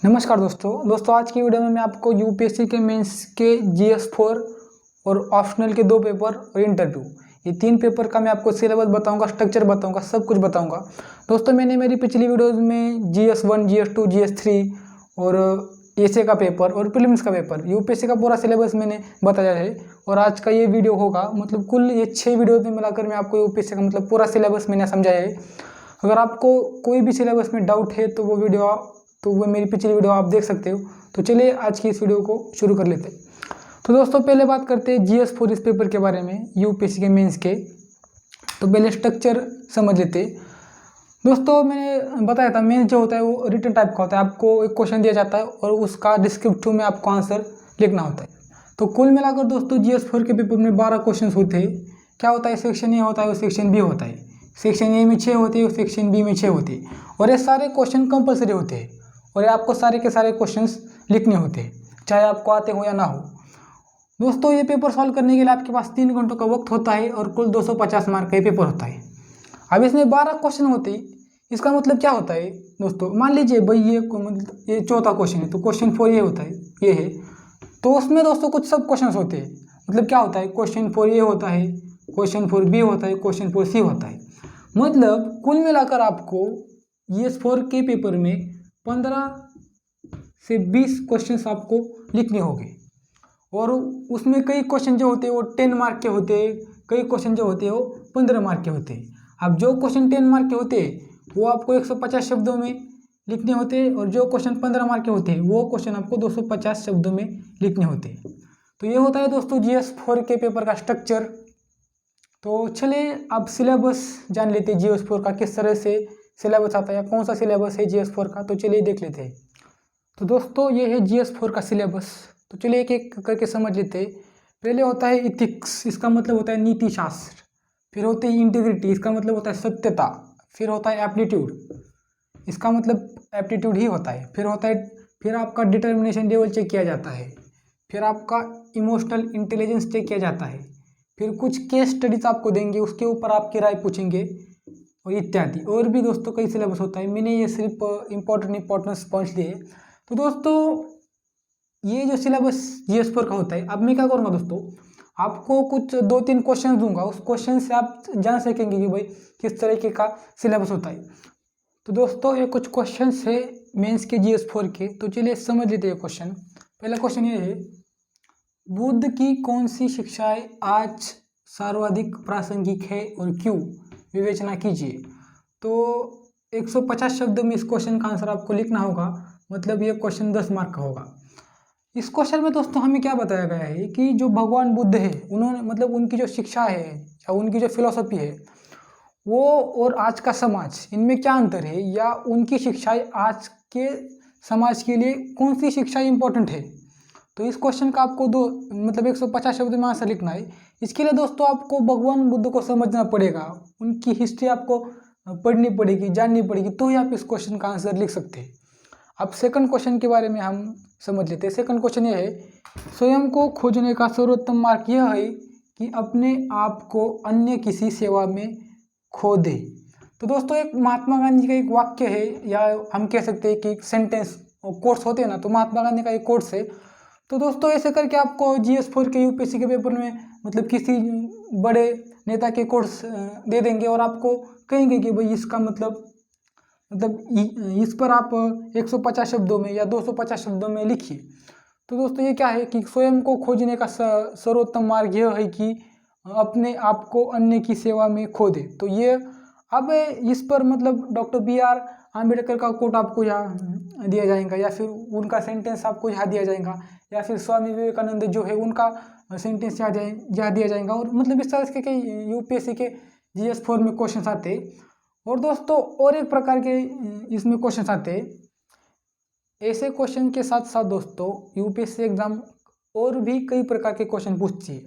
नमस्कार दोस्तों आज की वीडियो में मैं आपको यूपीएससी के मेंस के जीएस 4 और ऑप्शनल के 2 पेपर और इंटरव्यू ये 3 पेपर का मैं आपको सिलेबस बताऊंगा, स्ट्रक्चर बताऊंगा, सब कुछ बताऊंगा। दोस्तों मैंने मेरी पिछली वीडियोस में जीएस 1, जीएस 2, जीएस 3 और एसए का पेपर और प्रीलिम्स का पेपर यूपीएससी का पूरा सिलेबस मैंने बताया है। और आज का ये वीडियो होगा मतलब कुल ये 6 वीडियोज में मिलाकर मैं आपको यूपीएससी का मतलब पूरा सिलेबस मैंने समझाया है। अगर आपको कोई भी सिलेबस में डाउट है तो वो मेरी पिछली वीडियो आप देख सकते हो। तो चलिए आज की इस वीडियो को शुरू कर लेते हैं। तो दोस्तों पहले बात करते हैं जीएस 4 इस पेपर के बारे में, यूपीएससी के मेंस के। तो पहले स्ट्रक्चर समझ लेते हैं। दोस्तों मैंने बताया था मेंस जो होता है वो रिटन टाइप का होता है। आपको एक क्वेश्चन दिया जाता है और उसका डिस्क्रिप्टिव में आपको आंसर लिखना होता है। तो कुल मिलाकर दोस्तों जीएस 4 के पेपर में 12 क्वेश्चन होते हैं। क्या होता है, सेक्शन ए होता है और सेक्शन बी होता है। सेक्शन ए में 6 होते हैं और सेक्शन बी में 6 होते हैं। और ये सारे क्वेश्चन कंपलसरी होते हैं और ये आपको सारे के सारे क्वेश्चंस लिखने होते हैं, चाहे आपको आते हो या ना हो। दोस्तों ये पेपर सॉल्व करने के लिए आपके पास 3 घंटों का वक्त होता है और कुल 250 मार्क का ये पेपर होता है। अब इसमें 12 क्वेश्चन होते हैं। इसका मतलब क्या होता है दोस्तों, मान लीजिए भाई ये चौथा क्वेश्चन है तो क्वेश्चन 4 ये होता है, ये है। तो उसमें दोस्तों कुछ सब क्वेश्चन होते हैं। मतलब क्या होता है, क्वेश्चन 4 ये होता है, क्वेश्चन 4 बी होता है, क्वेश्चन 4 सी होता है। मतलब कुल मिलाकर आपको जीएस 4 के पेपर में 15 से 20 क्वेश्चंस आपको लिखने होंगे। और उसमें कई क्वेश्चन जो होते हैं वो 10 मार्क के होते हैं, कई क्वेश्चन जो होते हैं वो 15 मार्क के होते हैं। अब जो क्वेश्चन 10 मार्क के होते हैं वो आपको 150 शब्दों में लिखने होते हैं और जो क्वेश्चन 15 मार्क के होते हैं वो क्वेश्चन आपको 250 शब्दों में लिखने होते हैं। तो ये होता है दोस्तों जीएस 4 के पेपर का स्ट्रक्चर। तो चलिए अब सिलेबस जान लेते हैं जीएस 4 का, किस तरह से सिलेबस आता है, कौन सा सिलेबस है जीएस 4 का। तो चलिए देख लेते हैं। तो दोस्तों ये है जीएस 4 का सिलेबस। तो चलिए एक एक करके समझ लेते हैं। पहले होता है इथिक्स, इसका मतलब होता है नीति शास्त्र। फिर होती है इंटीग्रिटी, इसका मतलब होता है सत्यता। फिर होता है एप्टीट्यूड, इसका मतलब एप्टीट्यूड ही होता है। फिर आपका डिटर्मिनेशन लेवल चेक किया जाता है। फिर आपका इमोशनल इंटेलिजेंस चेक किया जाता है। फिर कुछ केस स्टडीज आपको देंगे, उसके ऊपर आपकी राय पूछेंगे और इत्यादि। और भी दोस्तों कई सिलेबस होता है, मैंने ये सिर्फ इंपॉर्टेंट पॉइंट्स दिए। तो दोस्तों ये जो सिलेबस जीएस 4 का होता है, अब मैं क्या करूँगा दोस्तों, आपको कुछ 2-3 क्वेश्चन दूंगा। उस क्वेश्चन से आप जान सकेंगे कि भाई किस तरीके का सिलेबस होता है। तो दोस्तों ये कुछ क्वेश्चन है मेंस के जीएस 4 के। तो चलिए समझ लेते हैं क्वेश्चन। पहला क्वेश्चन ये है, बुद्ध की कौन सी शिक्षाएं आज सर्वाधिक प्रासंगिक है और क्यों, विवेचना कीजिए। तो 150 शब्द में इस क्वेश्चन का आंसर आपको लिखना होगा। मतलब ये क्वेश्चन 10 मार्क का होगा। इस क्वेश्चन में दोस्तों हमें क्या बताया गया है कि जो भगवान बुद्ध है उन्होंने मतलब उनकी जो शिक्षा है या उनकी जो फिलॉसफी है वो और आज का समाज, इनमें क्या अंतर है, या उनकी शिक्षाएं आज के समाज के लिए कौन सी शिक्षाएं इंपॉर्टेंट है। तो इस क्वेश्चन का आपको 150 शब्द में आंसर लिखना है। इसके लिए दोस्तों आपको भगवान बुद्ध को समझना पड़ेगा, उनकी हिस्ट्री आपको पढ़नी पड़ेगी, जाननी पड़ेगी, तो ही आप इस क्वेश्चन का आंसर लिख सकते हैं। अब सेकंड क्वेश्चन के बारे में हम समझ लेते हैं। सेकंड क्वेश्चन ये है, स्वयं को खोजने का सर्वोत्तम मार्ग यह है कि अपने आप को अन्य किसी सेवा में खो दे। तो दोस्तों एक महात्मा गांधी का एक वाक्य है, या हम कह सकते हैं कि एक सेंटेंस, कोट्स होते हैं ना, तो महात्मा गांधी का एक कोट्स है। तो दोस्तों ऐसे करके आपको जीएस 4 के यूपीएससी के पेपर में मतलब किसी बड़े नेता के कोट्स दे देंगे और आपको कहेंगे कि भाई इसका मतलब इस पर आप 150 शब्दों में या 250 शब्दों में लिखिए। तो दोस्तों ये क्या है कि स्वयं को खोजने का सर्वोत्तम मार्ग यह है कि अपने आप को अन्य की सेवा में खो दे। तो ये अब इस पर मतलब डॉक्टर BR आम्बेडकर का कोट आपको यहाँ दिया जाएगा, या फिर उनका सेंटेंस आपको यहाँ दिया जाएगा, या फिर स्वामी विवेकानंद जो है उनका सेंटेंस यहाँ दिया जाएगा। और मतलब इस तरह के यूपीएससी के जीएस 4 में क्वेश्चन आते हैं। और दोस्तों और एक प्रकार के इसमें क्वेश्चन आते हैं। ऐसे क्वेश्चन के साथ साथ दोस्तों यूपीएससी एग्जाम और भी कई प्रकार के क्वेश्चन पूछती है।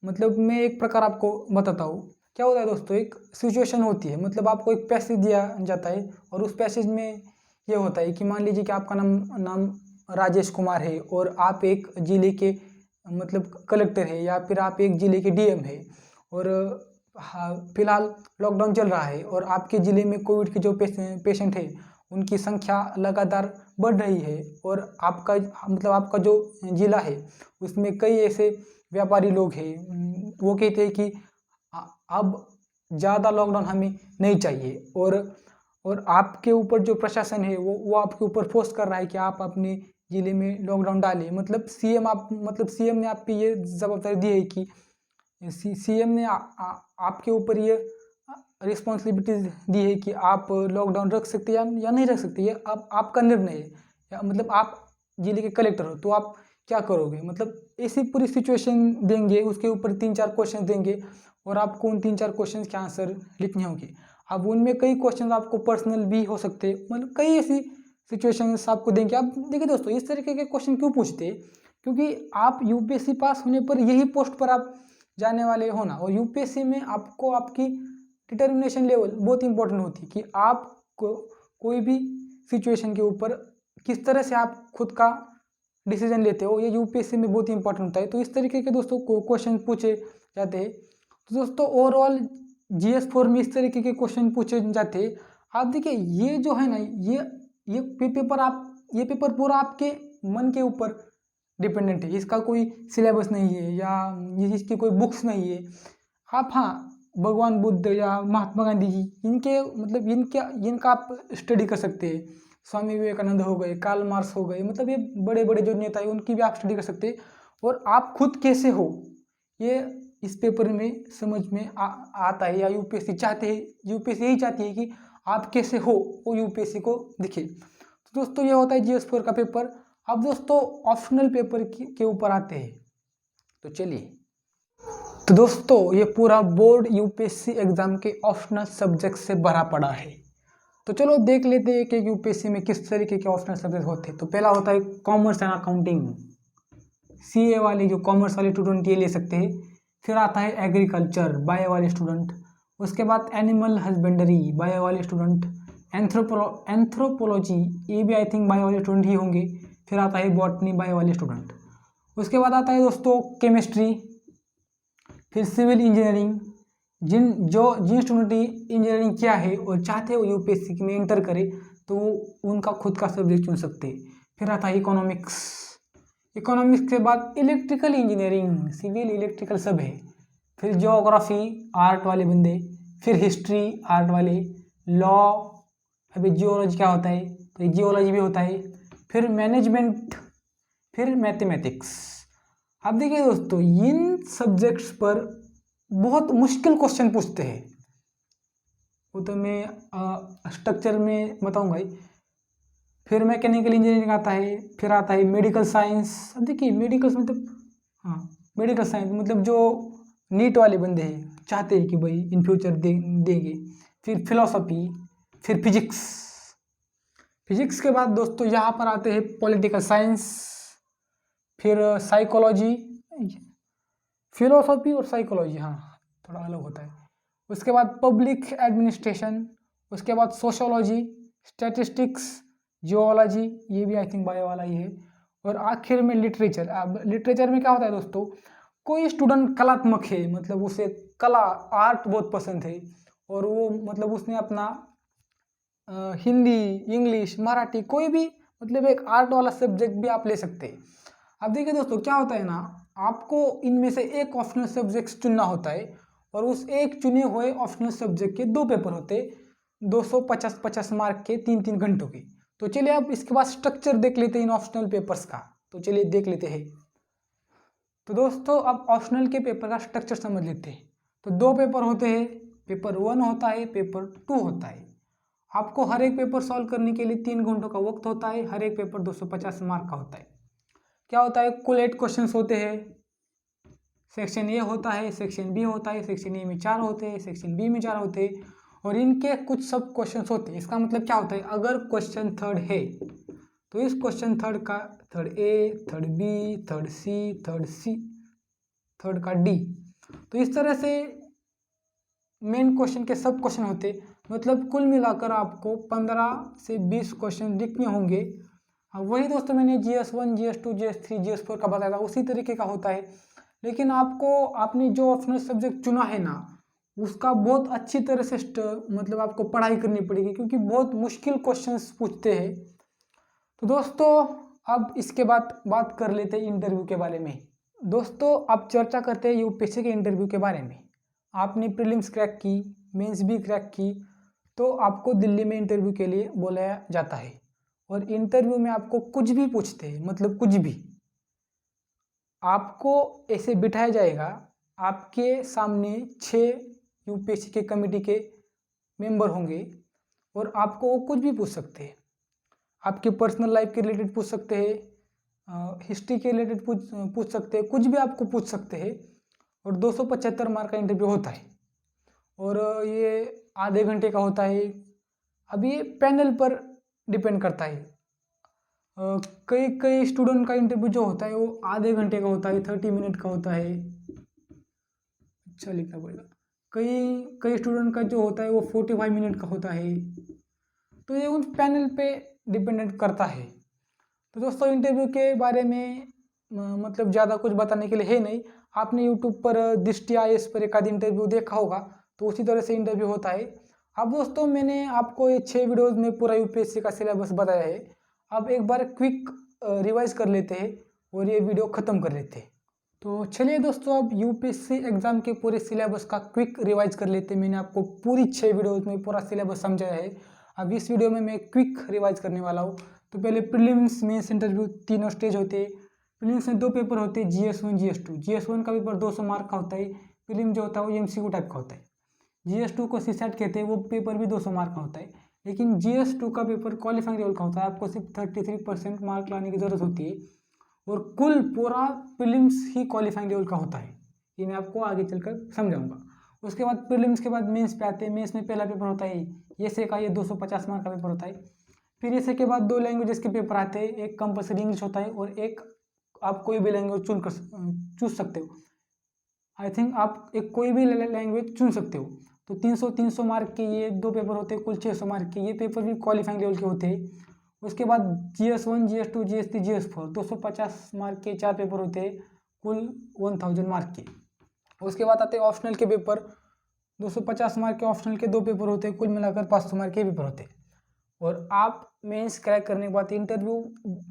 मतलब मैं एक प्रकार आपको बताता हूँ। क्या होता है दोस्तों, एक सिचुएशन होती है, मतलब आपको एक पैसेज दिया जाता है और उस पैसेज में ये होता है कि मान लीजिए कि आपका नाम राजेश कुमार है और आप एक जिले के मतलब कलेक्टर है, या फिर आप एक जिले के डीएम है, और हाँ फिलहाल लॉकडाउन चल रहा है और आपके ज़िले में कोविड के जो पेशेंट है उनकी संख्या लगातार बढ़ रही है और आपका मतलब आपका जो ज़िला है उसमें कई ऐसे व्यापारी लोग हैं, वो कहते हैं कि अब ज़्यादा लॉकडाउन हमें नहीं चाहिए और आपके ऊपर जो प्रशासन है वो आपके ऊपर फोर्स कर रहा है कि आप अपने ज़िले में लॉकडाउन डालें। मतलब सीएम ने आप पे ये जवाबदारी दी है कि सीएम ने आपके ऊपर ये रिस्पॉन्सिबिलिटीज दी है कि आप लॉकडाउन रख सकते हैं या नहीं रख सकते, ये अब आपका निर्णय है। या मतलब आप जिले के कलेक्टर हो तो आप क्या करोगे, मतलब ऐसी पूरी सिचुएशन देंगे, उसके ऊपर 3-4 क्वेश्चन देंगे और आपको उन 3-4 क्वेश्चन के आंसर लिखने होंगे। अब उनमें कई क्वेश्चन आपको पर्सनल भी हो सकते हैं, मतलब कई ऐसी सिचुएशंस आपको देंगे। आप देखिए दोस्तों, इस तरीके के क्वेश्चन क्यों पूछते हैं, क्योंकि आप यूपीएससी पास होने पर यही पोस्ट पर आप जाने वाले हो ना, और यूपीएससी में आपको आपकी डिटर्मिनेशन लेवल बहुत इंपॉर्टेंट होती है कि आप कोई भी सिचुएशन के ऊपर किस तरह से आप खुद का डिसीजन लेते हो, ये यूपीएससी में बहुत इंपॉर्टेंट होता है। तो इस तरीके के दोस्तों क्वेश्चन पूछे जाते हैं। तो दोस्तों ओवरऑल GS4 में इस तरीके के क्वेश्चन पूछे जाते हैं। आप देखिए ये जो है ना, ये पेपर पूरा आपके मन के ऊपर डिपेंडेंट है, इसका कोई सिलेबस नहीं है या इसकी कोई बुक्स नहीं है। आप हाँ भगवान बुद्ध या महात्मा गांधी जी इनके मतलब इनका आप स्टडी कर सकते हैं। स्वामी विवेकानंद हो गए, कार्ल मार्क्स हो गए, मतलब ये बड़े बड़े जो नेता है उनकी भी आप स्टडी कर सकते हैं। और आप खुद कैसे हो ये इस पेपर में समझ में आता है, या यूपीएससी यही चाहती है कि आप कैसे हो वो यूपीएससी को दिखे। तो दोस्तों ये होता है GS4 का पेपर। अब दोस्तों ऑप्शनल पेपर के ऊपर आते हैं, तो चलिए। तो दोस्तों ये पूरा बोर्ड यूपीएससी एग्जाम के ऑप्शनल सब्जेक्ट से भरा पड़ा है। तो चलो देख लेते हैं कि यूपीएससी में किस तरीके के ऑप्शनल सब्जेक्ट होते हैं। तो पहला होता है कॉमर्स एंड अकाउंटिंग, सीए वाले जो कॉमर्स वाले स्टूडेंट ये ले सकते हैं। फिर आता है एग्रीकल्चर, बायो वाले स्टूडेंट। उसके बाद एनिमल हस्बेंडरी, बायो वाले स्टूडेंट। एंथ्रोपोलॉजी, ये भी आई थिंक बायो वाले स्टूडेंट ही होंगे। फिर आता है बॉटनी, बायो वाले स्टूडेंट। उसके बाद आता है दोस्तों केमिस्ट्री। फिर सिविल इंजीनियरिंग, जिन स्टूडेंट ने इंजीनियरिंग किया है और चाहते हो यूपीएससी में एंटर करे तो उनका खुद का सब्जेक्ट चुन सकते हैं। फिर आता है इकोनॉमिक्स के बाद इलेक्ट्रिकल इंजीनियरिंग, सिविल इलेक्ट्रिकल सब है। फिर ज्योग्राफी, आर्ट वाले बंदे। फिर हिस्ट्री, आर्ट वाले। लॉ, अभी जियोलॉजी क्या होता है तो ये जियोलॉजी भी होता है। फिर मैनेजमेंट, फिर मैथमेटिक्स। अब देखिए दोस्तों इन सब्जेक्ट्स पर बहुत मुश्किल क्वेश्चन पूछते हैं, वो तो मैं स्ट्रक्चर में बताऊंगा ही। फिर मैकेनिकल इंजीनियरिंग आता है। फिर आता है मेडिकल साइंस। अब देखिए मेडिकल मतलब हाँ मेडिकल साइंस मतलब जो नीट वाले बंदे हैं चाहते हैं कि भाई इन फ्यूचर देंगे। फिर फिलोसफी, फिर फिजिक्स के बाद दोस्तों यहाँ पर आते हैं पॉलिटिकल साइंस, फिर साइकोलॉजी। फिलोसफी और साइकोलॉजी हाँ थोड़ा अलग होता है। उसके बाद पब्लिक एडमिनिस्ट्रेशन। उसके बाद सोशोलॉजी, स्टैटिस्टिक्स, जियोलॉजी, ये भी आई थिंक बायो वाला ही है। और आखिर में लिटरेचर। अब लिटरेचर में क्या होता है दोस्तों, कोई स्टूडेंट कलात्मक है, मतलब उसे कला आर्ट बहुत पसंद है और वो मतलब उसने अपना हिंदी, इंग्लिश, मराठी कोई भी मतलब एक आर्ट वाला सब्जेक्ट भी आप ले सकते हैं। अब देखिए दोस्तों क्या होता है ना, आपको इनमें से एक ऑप्शनल सब्जेक्ट चुनना होता है और उस एक चुने हुए ऑप्शनल सब्जेक्ट के 2 पेपर होते हैं 250-50 मार्क के 3-3 घंटों के। तो चलिए अब इसके बाद स्ट्रक्चर देख लेते हैं इन ऑप्शनल पेपर्स का, तो चलिए देख लेते हैं। तो दोस्तों अब ऑप्शनल के पेपर का स्ट्रक्चर समझ लेते हैं। तो 2 पेपर होते हैं, पेपर 1 होता है, पेपर 2 होता है। आपको हर एक पेपर सॉल्व करने के लिए 3 घंटों का वक्त होता है। हर एक पेपर 250 मार्क का होता है। क्या होता है, कुल 8 क्वेश्चंस होते हैं। सेक्शन ए होता है, सेक्शन बी होता है, सेक्शन ए में 4 होते हैं, सेक्शन बी में 4 होते हैं और इनके कुछ सब क्वेश्चंस होते हैं। इसका मतलब क्या होता है, अगर क्वेश्चन थर्ड है तो इस क्वेश्चन थर्ड का third A, third B, third C, third का डी, तो इस तरह से मेन क्वेश्चन के सब क्वेश्चन होते। मतलब कुल मिलाकर आपको 15 से 20 क्वेश्चन लिखने होंगे। वही दोस्तों मैंने GS1, GS2, GS3, GS4 का बताया था, उसी तरीके का होता है। लेकिन आपने जो ऑप्शनल सब्जेक्ट चुना है ना, उसका बहुत अच्छी तरह से मतलब आपको पढ़ाई करनी पड़ेगी, क्योंकि बहुत मुश्किल क्वेश्चंस पूछते हैं। तो दोस्तों अब इसके बाद बात कर लेते हैं इंटरव्यू के बारे में। दोस्तों अब चर्चा करते हैं यूपीएससी के इंटरव्यू के बारे में। आपने प्रीलिम्स क्रैक की, मेंस भी क्रैक की, तो आपको दिल्ली में इंटरव्यू के लिए बुलाया जाता है। और इंटरव्यू में आपको कुछ भी पूछते हैं, मतलब कुछ भी, आपको ऐसे बिठाया जाएगा, आपके सामने 6 यूपीएससी के कमेटी के मेंबर होंगे और आपको वो कुछ भी पूछ सकते हैं। आपके पर्सनल लाइफ के रिलेटेड पूछ सकते हैं, हिस्ट्री के रिलेटेड पूछ सकते हैं, कुछ भी आपको पूछ सकते हैं। और 275 मार्क का इंटरव्यू होता है और ये आधे घंटे का होता है। अब ये पैनल पर डिपेंड करता है। कई कई स्टूडेंट का इंटरव्यू जो होता है वो आधे घंटे का होता है, 30 मिनट का होता है। अच्छा लिखना पड़ेगा। कई स्टूडेंट का जो होता है वो 45 मिनट का होता है। तो ये उन पैनल पे डिपेंडेंट करता है। तो दोस्तों इंटरव्यू के बारे में मतलब ज़्यादा कुछ बताने के लिए है नहीं। आपने यूट्यूब पर दृष्टि IAS पर एक आध इंटरव्यू देखा होगा, तो उसी तरह से इंटरव्यू होता है। अब दोस्तों मैंने आपको ये 6 वीडियोज़ में पूरा यूपीएससी का सिलेबस बताया है। अब एक बार क्विक रिवाइज कर लेते हैं और ये वीडियो ख़त्म कर लेते हैं। तो चलिए दोस्तों अब यूपीएससी एग्ज़ाम के पूरे सिलेबस का क्विक रिवाइज कर लेते हैं। मैंने आपको पूरी 6 वीडियोज़ में पूरा सिलेबस समझाया है। अब इस वीडियो में मैं क्विक रिवाइज करने वाला हूँ। तो पहले प्रीलिम्स, मेंस, इंटरव्यू तीनों स्टेज होते हैं। प्रीलिम्स में 2 पेपर होते हैं, GS1 GS2। GS1 का पेपर 200 मार्क का होता है। प्रीलिम जो होता है वो MCQ टाइप का होता है। GS2 को CSAT कहते हैं, वो पेपर भी 200 मार्क का होता है। लेकिन GS2 का पेपर क्वालिफाइंग लेवल का होता है। आपको सिर्फ 33% मार्क लाने की ज़रूरत होती है और कुल पूरा प्रीलिम्स ही क्वालिफाइंग लेवल का होता है। ये मैं आपको आगे चलकर समझाऊंगा। उसके बाद प्रीलिम्स के बाद मेंस पे आते हैं। मेंस में पहला पेपर होता है ऐसे का, ये 250 मार्क का पेपर होता है। फिर ऐसे के बाद 2 लैंग्वेजेस के पेपर आते हैं, एक कंपलसरी इंग्लिश होता है और एक आप कोई भी लैंग्वेज चूज सकते हो। आई थिंक आप एक कोई भी लैंग्वेज चुन सकते हो। तो 300 मार्क के ये 2 पेपर होते हैं, कुल 600 मार्क के। ये पेपर भी क्वालिफाइंग लेवल के होते हैं। उसके बाद GS1 GS2 GS3 GS4 250 mark के 4 पेपर होते हैं, कुल 1000 मार्क के। उसके बाद आते हैं ऑप्शनल के पेपर। 250 मार्क के ऑप्शनल के 2 पेपर होते हैं, कुल मिलाकर 500 मार्क के पेपर होते हैं। और आप मेंस क्रैक करने के बाद इंटरव्यू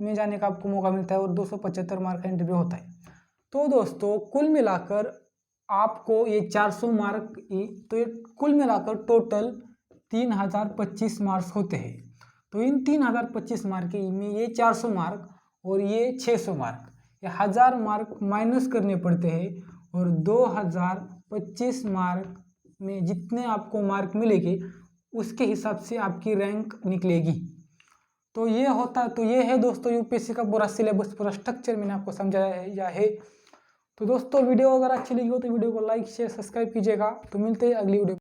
में जाने का आपको मौका मिलता है और 275 मार्क का इंटरव्यू होता है। तो दोस्तों कुल मिलाकर आपको ये 400 मार्क, तो ये कुल मिलाकर टोटल 3025 मार्क्स होते हैं। तो इन 3025 मार्क में ये 400 मार्क और ये 600 मार्क, ये 1000 मार्क माइनस करने पड़ते हैं। और 2025 मार्क में जितने आपको मार्क मिलेंगे उसके हिसाब से आपकी रैंक निकलेगी। तो ये है दोस्तों यूपीएससी का पूरा सिलेबस, पूरा स्ट्रक्चर मैंने आपको समझाया है। तो दोस्तों वीडियो अगर अच्छी लगी हो तो वीडियो को लाइक शेयर सब्सक्राइब कीजिएगा। तो मिलते हैं अगली वीडियो।